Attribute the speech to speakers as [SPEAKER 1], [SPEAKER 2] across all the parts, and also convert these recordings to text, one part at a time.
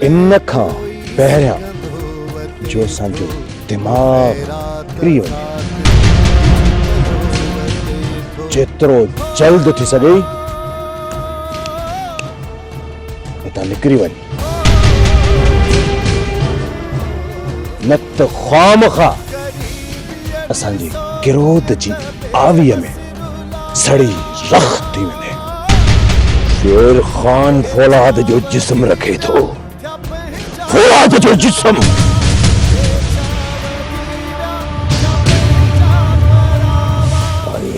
[SPEAKER 1] इन खां पहिरियां जो असांजो दिमाग़ फ्री वञे, जेतिरो जल्द थी सके हितां निकिरी वञ, न त ख़ामख़ा असांजी गिरोद जी आवीअ में सड़ी रख थी वञे। शेर खान फौलाद जो जिस्म रखे थो, फौलाद जो जिस्म।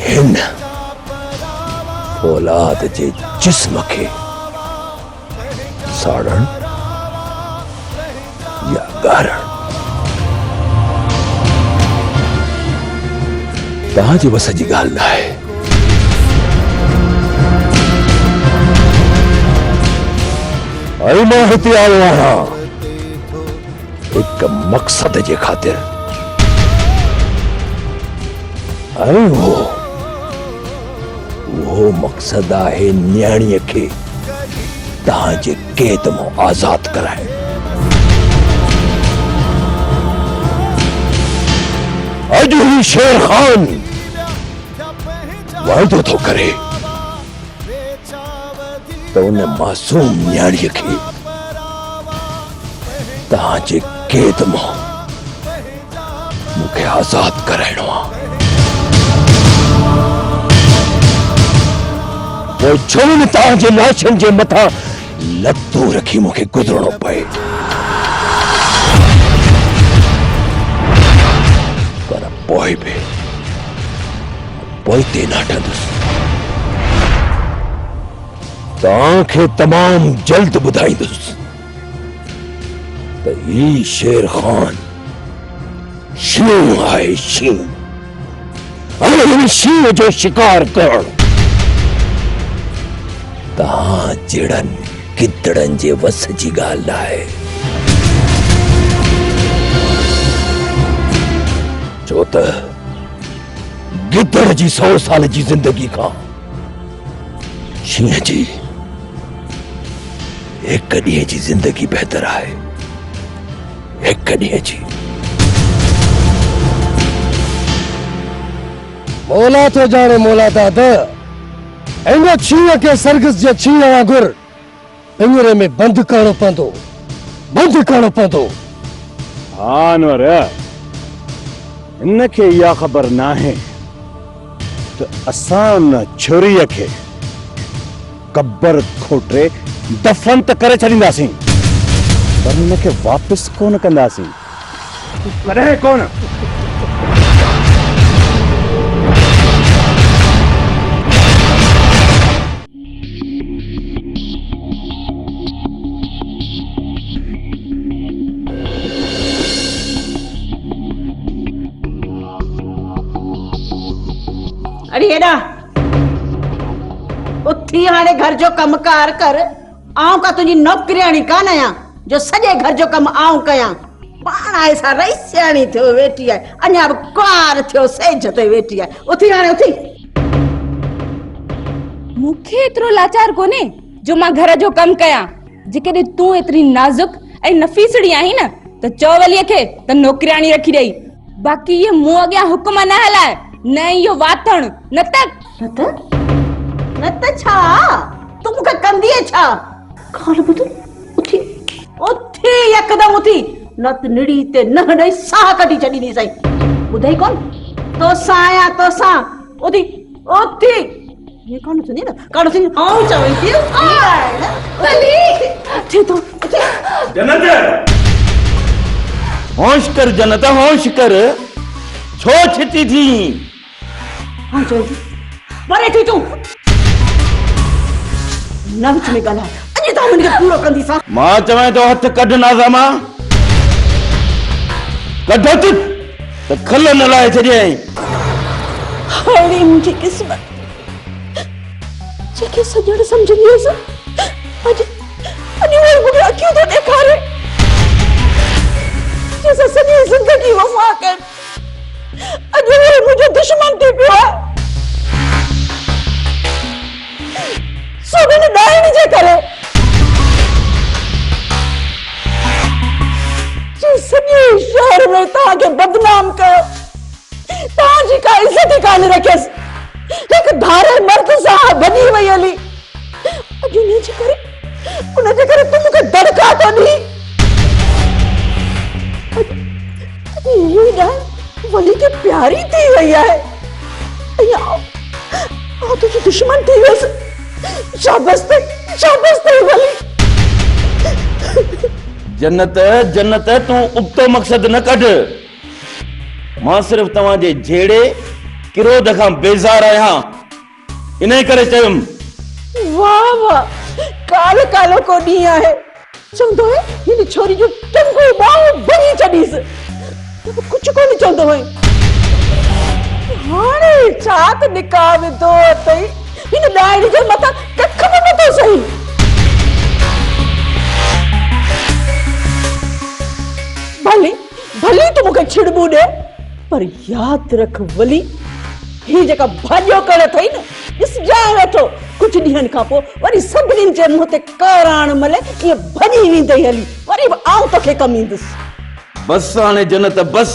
[SPEAKER 1] हिन फौलाद जे जिस्म के साड़न या गारण तव्हांजी बस जी ॻाल्हि न आहे। ऐं मां हिते आयो आहियां हिकु मक़सद जे ख़ातिर, ऐं वो मक़सद आहे न्याणीअ खे तव्हांजे क़ैद मां आज़ाद कराइण। अॼु ही शेर खान वाइदो थो करे त उन मासूम न्याणीअ खे तव्हांजे क़ैद मां मूंखे आज़ाद कराइणो आहे। पोइ छो न तव्हांजे लाशनि जे मथां लतूं रखी मूंखे गुज़रणो पए, पर पोइ बि पोइते न हटंदुसि। तव्हांखे तमामु जल्द ॿुधाईंदुसि त ही शेर खान शींहुं आहे, शींहुं, ऐं हिन शींहुं जो शिकार करणु तव्हां जहिड़नि गिदड़नि जे वस जी ॻाल्हि न आहे। छो त गिदड़ जी 100 साल जी ज़िंदगी खां शींहं जी हिकु ॾींहं जी ज़िंदगी बहितर आहे, हिकु ॾींहं जी।
[SPEAKER 2] मौला तो जाने मौला दादा, इन छींहं के सरगस जे छींहं वांगुर पिंजरे में बंद करणो पवंदो, बंद करणो पवंदो।
[SPEAKER 1] हाँ अनवर, इनखे इहा ख़बर नाहे त असां उन छुरीअ खे कब्र खोटे दफ़न त करे छॾींदासीं, पर हुनखे वापसि कोन कंदासीं, कॾहिं कोन।
[SPEAKER 3] अरे हेॾा उथी हाणे घर जो कमकार कर। आऊं का तुंहिंजी नौकरियाणी कान आहियां जो सॼे घर जो कमु आऊं कयां। पाण आहे सा रही सियाणी थियो वेठी आहे, अञा बि कुंवार थियो सेज ते वेठी आहे। उथी हाणे उथी।
[SPEAKER 4] मूंखे एतिरो लाचार कोन्हे जो मां घर जो कमु कयां। जेकॾहिं तूं एतिरी नाज़ुक ऐं नफ़ीसड़ी आहीं न त चौवलीअ खे त नौकरियाणी रखी ॾेई, बाक़ी इहे मूं अॻियां हुकुम न हलाए, न इहो वाथण,
[SPEAKER 3] न त छा तूं मूंखे कंदीअ छा? खाल ॿुध, उथी उथी यकदम उथी, न त निड़ी ते न ॾेई साह कढी छॾींदी सही। ॿुधई कोन तोसां आहियां तोसां। उथी उथी, ये कान थींदी न, कान थींदी। आऊं चवई थी उथी तो उथी।
[SPEAKER 5] जन्नत होश कर, जन्नत होश कर, छो छिती थी?
[SPEAKER 3] हाँ चवई थी वरे थी तूं न विच में ॻाल्हाए, अॼु तव्हां मुंहिंजो पूरो कंदी सा।
[SPEAKER 5] मां चवां तो हथ कढ नाज़ामा, कढ हथ त खल न लाए छॾियईं।
[SPEAKER 3] हाणे मुंहिंजी क़िस्मत जेके सॼण सम्झंदी हुअसि, अॼु मूंखे अखियूं थो ॾेखारे जंहिंसां सॼी ज़िंदगी वफ़ा कनि। अॼु मुंहिंजो दुश्मन थी पियो आहे, सो हिन ॾाइण जे करे। सॼे शहर में तव्हांखे बदनाम कयो, तव्हांजी का इज़त ई कान रखियसि, हिकु धारे मर्द सां भॼी वई हली। अॼु उनजे करे तूं मूंखे दड़का थो ॾी। अॼु इहा ॻाल्हि वली खे प्यारी थी वई आहे, तुंहिंजी दुश्मन थी वियसि। शाबाश अथई वली।
[SPEAKER 5] जन्नत जन्नत तूं उबतो मक़सद न कढ। मां सिर्फ़ तव्हांजे जहिड़े किरोध खां बेज़ार आहियां, इन करे चयुमि।
[SPEAKER 3] वाह वाह, कालो को ॾींहुं आहे, चवंदो है हिन छोरी जो टंगो बाहूं भञी छॾीसि, कुझु कोन चवंदो है। हाणे छा त निकाह विधो अथई, हिन ॾाहिड़ी जे मथां कख बि नथो सही। भली तूं मूंखे छिड़बू ॾे, पर यादि रख वली, ही जेका भाॼियो कयो अथई न, ॾिस जाए वेठो कुझु ॾींहंनि खां पोइ वरी सभिनीनि जे मुंहं ते काराण मले ईअं भॼी वेंदई हली, वरी बि आउं तोखे कमु ईंदुसि।
[SPEAKER 5] बस हाणे जन्नत बस,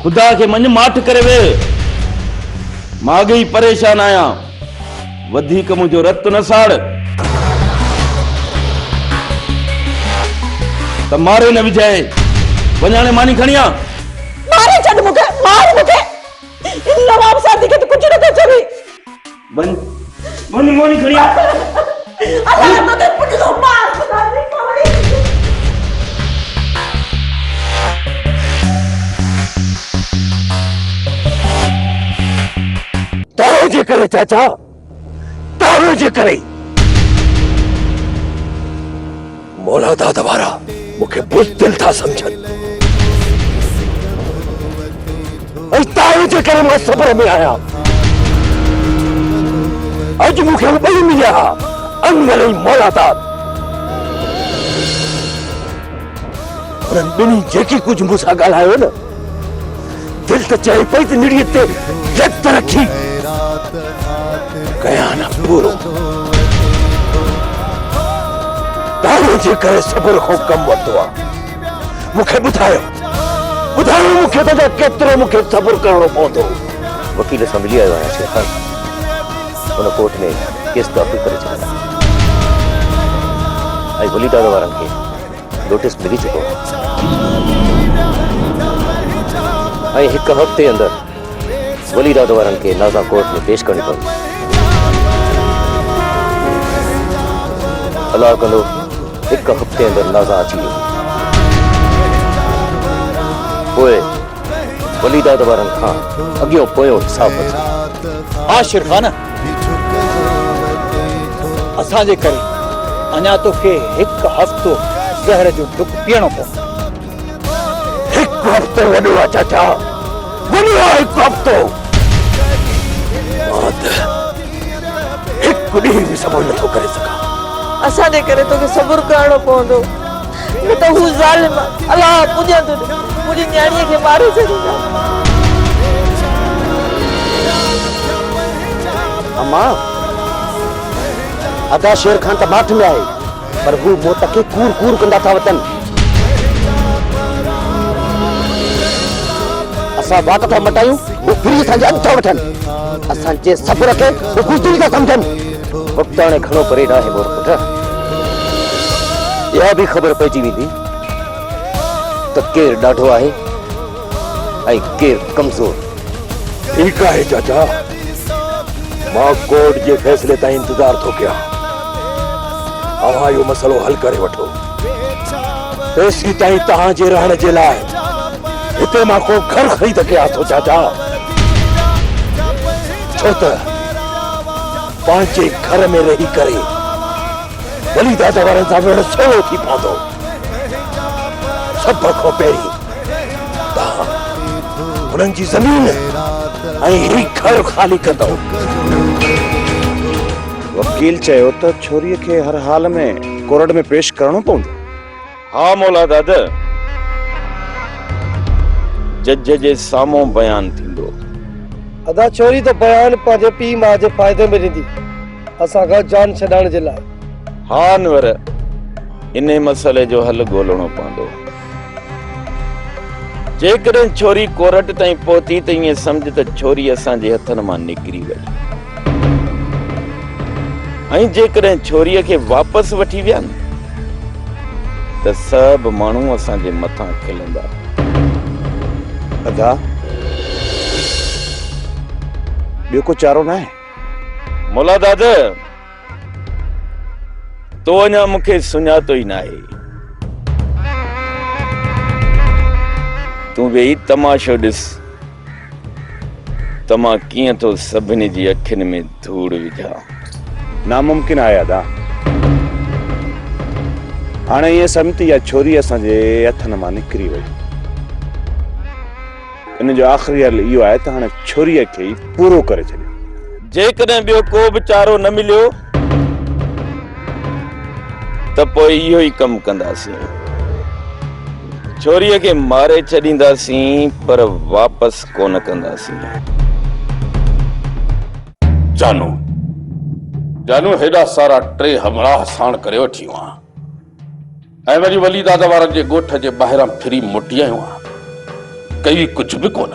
[SPEAKER 5] खुदा खे मञ माठ करे वे। मां अॻे ई परेशान आहियां, वधीक मुंहिंजो रत न साड़ त मारे न विझाए। वञाणे मानी खणी आ,
[SPEAKER 3] मारे छॾ मूंखे, मार मूंखे। इन नवाब सादी खे त कुझु नथो चवे।
[SPEAKER 5] वञ मानी खणी आ।
[SPEAKER 3] अल्लाह तोखे पुछो मार खुदा दी कवड़ी।
[SPEAKER 2] तारो जे करे चाचा, तारो जे करे मौला दादा वारा मूंखे बुज़दिल था समझनि। तारो जे करे मां सब्र में आहियां। अॼु मूंखे ॿई मिलिया, अनमल ऐं मौला दाद। उन्हनि ॿिन्ही जेकी कुझु मूंसां ॻाल्हायो न, दिलि त चए पई त निड़ीअ ते यत रखी कयां न पूरो। तारो जे करे सब्र खां कमु वरितो आहे। मूंखे ॿुधायो मूंखे त केतिरो मूंखे सब्र करणो पवंदो।
[SPEAKER 6] वकील सां मिली आयो आहियां शेर खान, हुन कोर्ट में केस दाख़िल करे छॾियो ऐं वली दादा वारनि खे नोटिस मिली चुको आहे ऐं हिकु हफ़्ते अंदरि वली दादा वारनि खे नाज़ा कोर्ट में पेश करणी पवंदी। अलाह कंदो हिकु हफ़्ते अंदरि नाज़ा अची वियो, पोइ वली दादा वारनि खां अॻियों पोयों हिसाब वठो।
[SPEAKER 7] हाँ शेर खान, असांजे करे अञा तोखे हिकु हफ़्तो ज़हर जो डुक पीअणो पवंदो।
[SPEAKER 2] हिकु हफ़्तो वॾो आहे चाचा, वॾो आहे हिकु हफ़्तो। मां त हिकु ॾींहुं बि सब्र नथो करे सघां।
[SPEAKER 8] असांजे करे तोखे सब्र करणो पवंदो, न त हू ज़ालिम अलाह पुॼंदो, मुंहिंजी न्याणीअ खे मारे छॾींदा।
[SPEAKER 6] अम्मा, अदा शेर खान त माठ में आहे, पर हू मौत खे कूर कूर कंदा था वतन। असां वाक़ था मटायूं, हू फिरी असांजे अॻु था वठनि। असांजे सब्र खे हू बुज़दिल था सम्झनि। वक़्तु हाणे घणो परे न आहे मोर पुट। इहा बि ख़बर पइजी वेंदी त केरु ॾाढो आहे ऐं केरु कमज़ोर।
[SPEAKER 2] ठीक है चाचा, मां कोर्ट के फैसले ताईं इंतजार थो कयां। अवां यो मसलो हल करे वठो। तेसी ताईं तहां जे रहण जे लाइ हिते मां को घर ख़रीद कयां थो चाचा। छो त पंहिंजे घर में रही करे वली दादा वारनि सां विढ़ण सवलो थी पवंदो। सभ खां पहिरीं तहां हुननि जी ज़मीन ऐं ही घर खाली कंदो।
[SPEAKER 1] वकील चयो त छोरीअ खे हर हाल में कोर्ट में पेश करणो पवंदो।
[SPEAKER 5] हा मौला दादा, जज जे साम्हूं बयान थींदो।
[SPEAKER 2] अदा छोरी तो बयान पंहिंजे पीउ मां जे फ़ाइदे में ॾींदी, असांखां जान छॾाइण जे लाइ।
[SPEAKER 5] हा अनवर, इन मसइले जो हल ॻोल्हणो पवंदो। जेकॾहिं छोरी कोरट ताईं पहुती त ईअं सम्झ त छोरी असांजे हथनि मां निकिरी वई ऐं जेकॾहिं छोरीअ खे वापसि वठी विया न त सभु माण्हू असांजे मथां खिलंदा।
[SPEAKER 1] अदा ॿियो को चारो न आहे?
[SPEAKER 5] मुला दादा तो अञा मूंखे सुञातो ई न आहे। तूं वेही तमाशो ॾिस त मां कीअं थो सभिनी जी अखियुनि में धूड़ विझां।
[SPEAKER 1] नामुमकिन आहे अदा। हाणे ईअं सम्झ इहा छोरी असांजे हथनि मां निकिरी वई। इन जो आख़िरी हल इहो आहे त हाणे छोरीअ खे ई पूरो करे छॾियो।
[SPEAKER 5] जेकॾहिं ॿियो को बि चारो न मिलियो त पोइ इहो ई कमु कंदासीं। छोरीअ खे मारे छॾींदासीं पर वापसि कोन कंदासीं।
[SPEAKER 9] जानू जानू हेॾा सारा टे हमराह साण करे वठी हुआ ऐं वरी वली दादा वारनि जे ॻोठ जे ॿाहिरां फिरी मोटी आहियूं कई कुझु बि कोन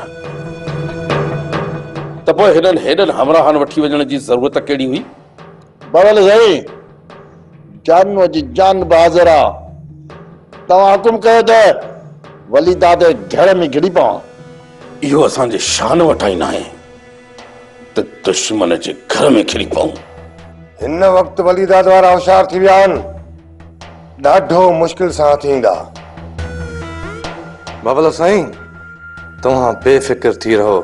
[SPEAKER 9] त पोइ हेॾनि हमराहनि वठी वञण जी ज़रूरत कहिड़ी हुई?
[SPEAKER 10] बवल साईं जानूअ जी जान बहादुर आहे। तव्हां हुकुम कयो त वली दादे घर में घिड़ी पवां।
[SPEAKER 9] इहो असांजे शान वटां ई न आहे त दुश्मन जे घर में घिड़ी पऊं।
[SPEAKER 10] हिन वक़्तु वली दाद वारा होशियार थी विया आहिनि। ॾाढो मुश्किल सां थींदा।
[SPEAKER 11] बाबला साईं तव्हां बेफिक्र थी रहो।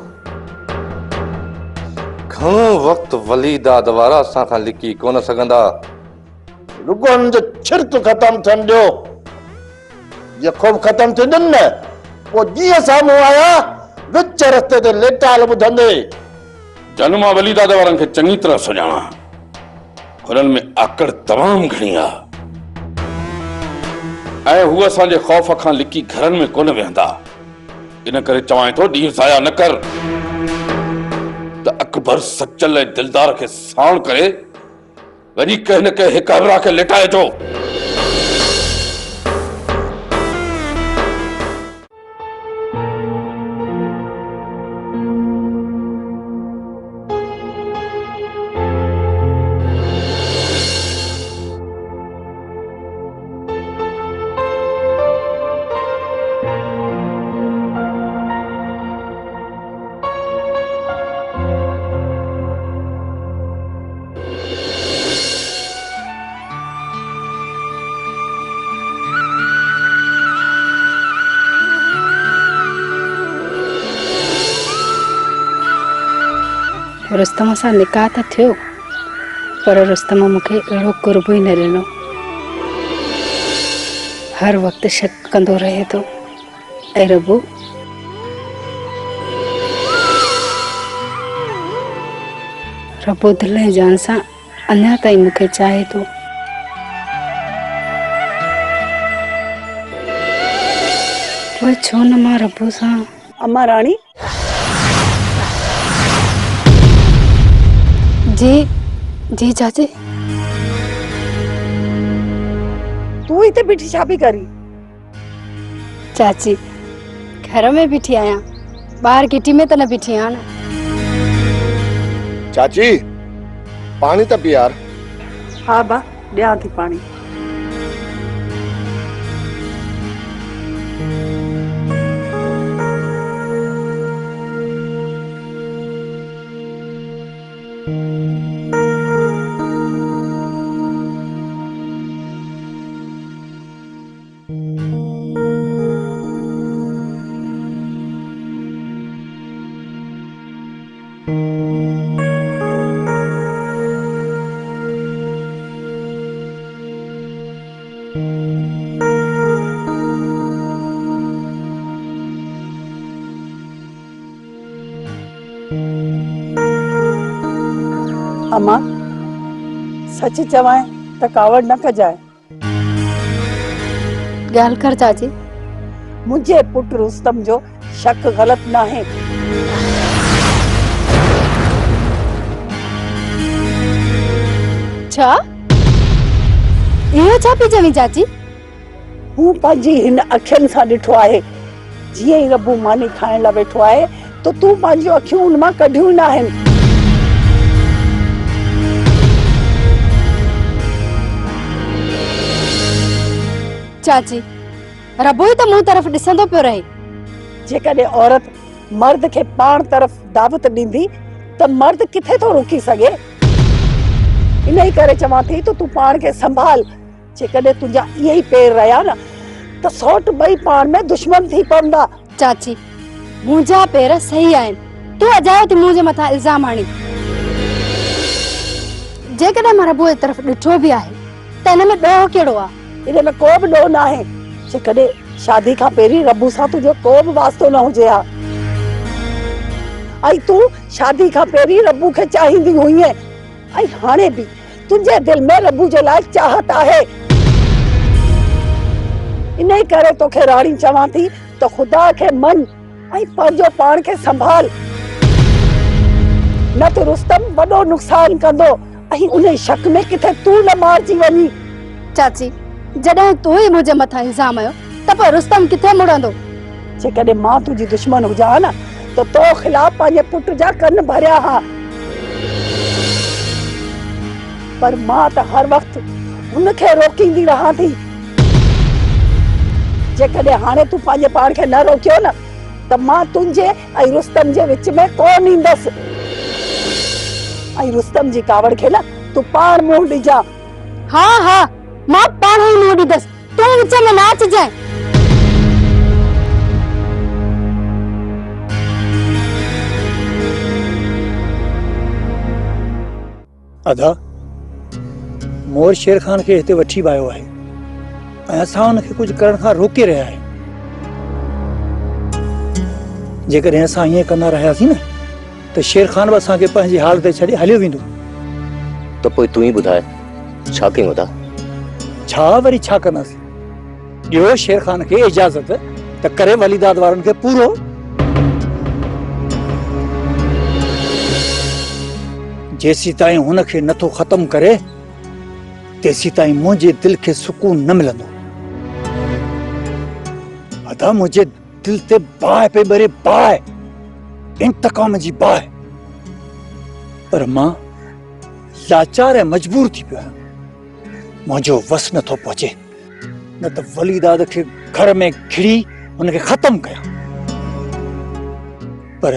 [SPEAKER 11] घणो वक़्तु वली दाद वारा असां खां लिकी कोन सघंदा।
[SPEAKER 10] रुगो हुननि जो छिरक ख़तम थियण ॾियो। जे ख़ौफ़ ख़तम थींदनि न पोइ जीअं साम्हूं आया विच रस्ते ते लेटाल ॿुधंदे।
[SPEAKER 9] जानू मां वली दादा वारनि खे चङी तरह सुञाणा। हुननि में आकड़ तमामु घणी आहे ऐं हू असांजे ख़ौफ़ खां लिकी घरनि में कोन वेहंदा। इन करे चवां थो ॾींहुं ज़ाया न कर त अकबर सचल ऐं दिलदार खे साण करे वरी कंहिं न कंहिं हिक हमराह खे लिटाए थो।
[SPEAKER 12] रुस्तम सां निकाह त थियो पर रुस्तम मूंखे अहिड़ो कुर्ब ई न ॾिनो। हर वक़्तु शक कंदो रहे थो। ऐं रबू दिल ऐं जान सां अञा ताईं मूंखे चाहे थो। पोइ छो न मां रबू सां।
[SPEAKER 3] अम्मा राणी
[SPEAKER 12] जी जी चाची।
[SPEAKER 3] तू हिते बीठी छा पई करी?
[SPEAKER 12] चाची घर में बीठी आहियां। ॿाहिरि गिटी में त न बीठी आहियां न।
[SPEAKER 10] चाची पानी त पी यार।
[SPEAKER 3] हाँ बा ॾियां थी पानी। अम्मा सच चवाएं त कावड़ न कजाए।
[SPEAKER 12] ॻाल्हि कर चाची।
[SPEAKER 3] मुझे पुट रुस्तम जो शक गलत ना है।
[SPEAKER 12] छा इहो छा पई चवी चाची?
[SPEAKER 3] हूं पंहिंजी हिन अखियुनि सां ॾिठो आहे जीअं ई रब्बू मानी खाइण लाइ वेठो आहे त तूं पंहिंजूं अखियूं उन मां कढियूं न आहिनि।
[SPEAKER 12] चाची रबो ई त मूं तरफ़ ॾिसंदो पियो रहे।
[SPEAKER 3] जेकॾहिं औरत मर्द खे पाण तरफ़ दावत ॾींदी त मर्द किथे थो रुकी सघे। इन ई करे चवां थी त तूं पाण खे संभाल। जेकॾहिं तुंहिंजा इहे ई पेर रहिया न त सौट ॿई पाण में दुश्मन थी पवंदा।
[SPEAKER 12] चाची मुंहिंजा पेर सही आहिनि, तूं अजायो थी मुंहिंजे मथां इल्ज़ाम आणी। जेकॾहिं मां रबो जी तरफ़ ॾिठो बि आहे त हिन में ॾोह कहिड़ो आहे?
[SPEAKER 3] इन में को बि ॾोह न आहे। जेकॾहिं शादी खां पहिरीं रब्बू सां तुंहिंजो को बि वास्तो न हुजे हा ऐं तूं शादी खां पहिरीं रब्बू खे चाहींदी हुईं ऐं हाणे बि तुंहिंजे दिलि में रब्बू जे लाइ चाहत आहे। इन ई करे तोखे राणी चवां थी त ख़ुदा खे मन ऐं पंहिंजो पाण खे संभाल, न त रुस्तम वॾो नुक़सान कंदो ऐं उन शक में किथे तूं न मारजी वञी।
[SPEAKER 12] चाची जॾहिं तूं ई मुंहिंजे मथां इल्ज़ाम आयो त पोइ रुस्तम किथे मुड़ंदो?
[SPEAKER 3] जेकॾहिं मां तुंहिंजी दुश्मन हुजां न त तो ख़िलाफ़ पंहिंजे पुट जा कन भरिया हा, पर मां त हर वक़्तु हुनखे रोकींदी रहां थी। जेकॾहिं हाणे तूं पंहिंजे पाण खे न रोकियो न त मां तुंहिंजे ऐं रुस्तम जे विच में कोन ईंदसि ऐं रुस्तम जी कावड़ खे न तूं पाण मुंहुं ॾिजां।
[SPEAKER 12] हा हा मां पाण ई मुंहुं ॾींदसि, तूं विच में न अचिजांइ।
[SPEAKER 7] अदा मोर शेर खान खे हिते वठी आयो आहे ऐं असां हुनखे कुझु करण खां रोके रहिया आहियूं। जेकॾहिं असां ईअं कंदा रहियासीं न त शेर खान बि असांखे पंहिंजी हालत ते छॾे हलियो वेंदो।
[SPEAKER 6] त पोइ तूं ई ॿुधाए छा कयूं अदा?
[SPEAKER 7] छा वरी छा कंदासीं? ॾियो शेर खान खे इजाज़त त करे वलीदाद वारनि खे पूरो। जेसी ताईं हुनखे नथो ख़त्म करे तेसी ताईं मुंहिंजे दिलि खे सुकून न मिलंदो। अदा मुंहिंजे दिलि ते बाहि पई ॿरे, बाहि, इंतकाम जी बाहि। पर मां लाचार ऐं मजबूर थी पियो आहियां। मुंहिंजो वस नथो पहुचे, न त वलीदाद खे घर में घिड़ी हुनखे ख़त्म कयां। पर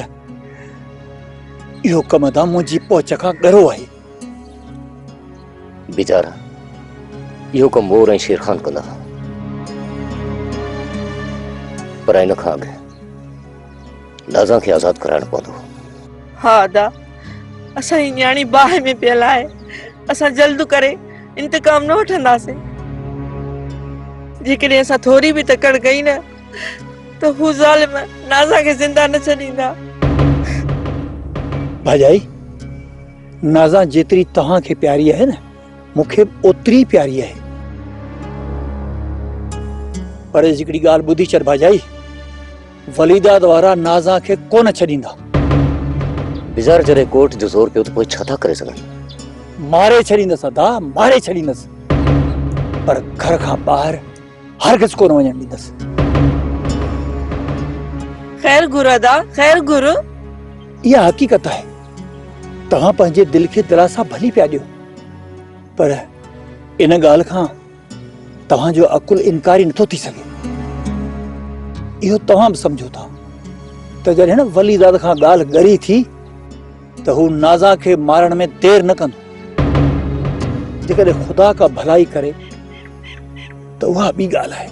[SPEAKER 7] इहो कमु अदा मुंहिंजी पहुच खां ॻरो आहे।
[SPEAKER 6] बेचारा इहो कमु मोर ऐं शेर खान कंदा, पर इन खां अॻु नाज़ा खे आज़ादु कराइणो पवंदो।
[SPEAKER 8] हाँ अदा असांजी न्याणी बाहि में पियल आहे, असां जल्द करे इंतकाम न वठंदासीं। जेकॾहिं असां थोरी बि तकड़ कई न त हू ज़ालिम नाज़ा खे ज़िंदा न छॾींदा।
[SPEAKER 7] भाॼाई नाज़ा जेतिरी तव्हांखे प्यारी आहे न मूंखे ओतिरी प्यारी आहे। पर हिकिड़ी ॻाल्हि ॿुधी छॾ भाॼाई, वलीदाद वारा नाज़ा खे कोन छॾींदा।
[SPEAKER 6] बिज़ार जॾहिं कोर्ट जो ज़ोर पियो त पोइ छा था करे सघनि?
[SPEAKER 7] मारे छॾींदसि अदा, मारे छॾींदसि, पर घर खां ॿाहिरि हरगिज़ कोन वञणु ॾींदसि।
[SPEAKER 8] ख़ैर घुर अदा, ख़ैर घुर।
[SPEAKER 7] इहा हक़ीक़त आहे। तव्हां पंहिंजे दिलि खे दिलासा भली पिया ॾियो, पर इन ॻाल्हि खां तव्हांजो अकुल इनकारी नथो थी सघे। इहो तव्हां बि सम्झो था त जॾहिं न वलीदाद खां ॻाल्हि ॻरी थी त हू नाज़ा खे मारण में देर न कंदो। जेकॾहिं ख़ुदा का भलाई करे त उहा ॿी ॻाल्हि आहे।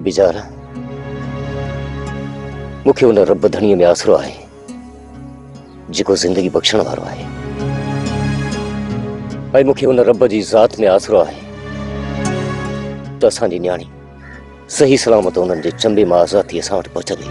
[SPEAKER 6] बेचारा मूंखे उन रब धणीअ में आसरो आहे जेको ज़िंदगी बख़्शण वारो आहे, ऐं मूंखे उन रब जी ज़ात में आसरो आहे त असांजी न्याणी सही सलामत उन्हनि जे चंबे मां आज़ादीअ सां वटि पहुचंदी।